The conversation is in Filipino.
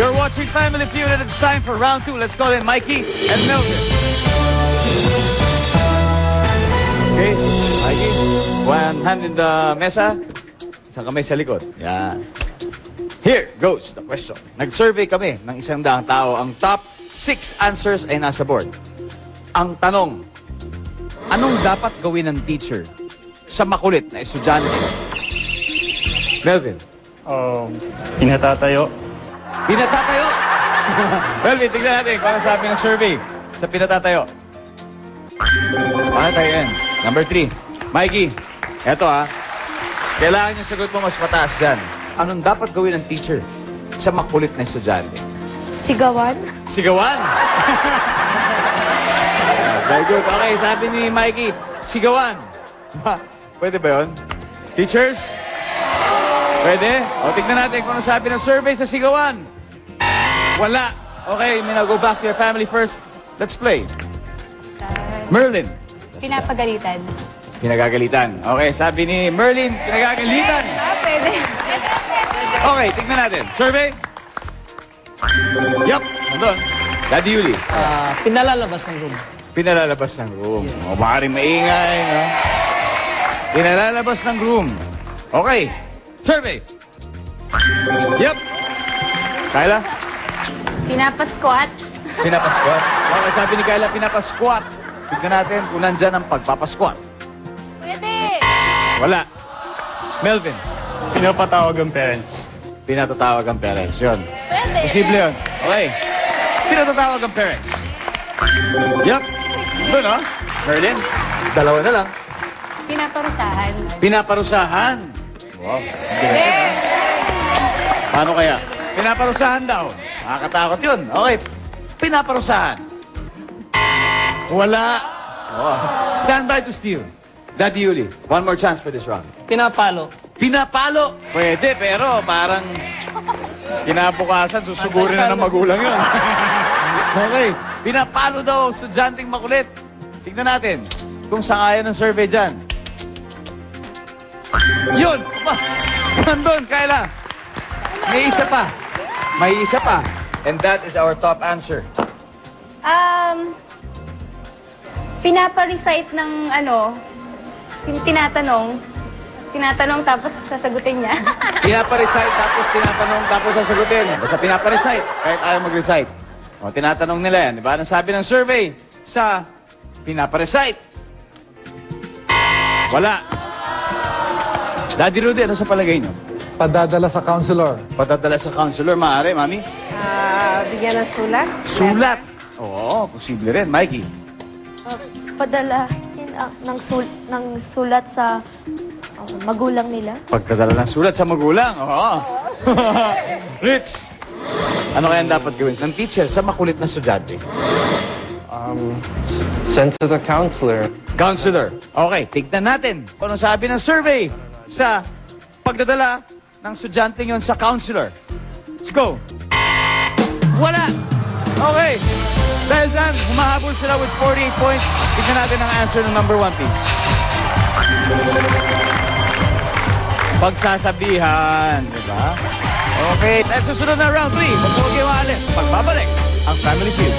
You're watching Family Feud and it's time for round 2. Let's call in Mikey and Melvin. Okay, Mikey. One hand in the mesa. Isang kamay sa likod. Yan. Here goes the question. Nag-survey kami ng 100 tao. Ang top 6 answers ay nasa board. Ang tanong, anong dapat gawin ng teacher sa makulit na estudyante? Melvin. Pinatatayo. Pinatatayo? Melvin, tignan natin kung ano sabi ng survey sa pinatatayo. Paano tayo yan? Number 3. Mikey, eto kailangan yung sagot mo mas mataas dyan. Anong dapat gawin ng teacher sa makulit na estudyante? Sigawan? Sigawan? Very good. Okay, sabi ni Mikey, sigawan. Pwede ba yun? Teachers? Pwede? O, tignan natin kung ano sabi ng survey sa sigawan. Wala. Okay, may go back to your family first. Let's play. Merlin. Pinapagalitan. Pinagagalitan. Okay, sabi ni Merlin, pinagagalitan. Pwede. Okay, tignan natin. Survey? Yup, nandun. Daddy Yuli. Pinalalabas ng room. Pinalalabas ng room. O, baka rin maingay, no? Pinalalabas ng room. Okay. Survey. Yup. Kyla? Pinapasquat. Pinapasquat. Okay, sabi ni Kyla, pinapasquat. Tignan natin kung nandyan ang pagpapasquat. Pwede. Wala. Melvin. Pinapatawag ang parents. Pinatatawag ang parents. Yun. Pwede. Posible yun. Okay. Pinatatawag ang parents. Yup. Doon, no? Merlin. Dalawa na lang. Pinaparusahan. Pinaparusahan. Wow. Paano kaya? Pinaparusahan daw. Nakakatakot yun. Okay. Pinaparusahan. Wala. Oh. Stand by to steal. Daddy Yuli, one more chance for this round. Pinapalo. Pinapalo. Pwede, pero parang kinabukasan, susugurin na ng magulang yun. Okay. Pinapalo daw, estudyanteng makulit. Tignan natin kung sangayon ng survey dyan. Yun! Aba, nandun, Kyla. May isa pa. May isa pa. And that is our top answer. Pinapa-recite ng tinatanong tapos sasagutin niya. Pinapa-recite tapos tinatanong tapos sasagutin. Basta pinapa-recite kahit ayaw mag-recite. O, tinatanong nila yan. Diba? Anong sabi ng survey sa pinapa-recite? Wala. Daddy Rudy, ano sa palagay nyo? Padadala sa counselor. Padadala sa counselor, maaari, mami? Bigyan ng sulat. Sulat. Oo, posible rin. Mikey? Padala ng sulat sa magulang nila. Pagdadala ng sulat sa magulang. Oo. Rich, ano kaya dapat gawin ng teacher sa makulit na estudyante? Send to the counselor. Counselor. Okay, tignan natin kung ano sabi ng survey sa pagdadala ng estudyante yon sa counselor. Let's go. Wala. Okay. Dahil dyan, humahabol sila with 48 points. Tignan natin ang answer ng number 1, please. Pagsasabihan, di ba? Okay, let's susunod na round 3. Huwag mo kayo maalis. Pagbabalik, ang Family Feud.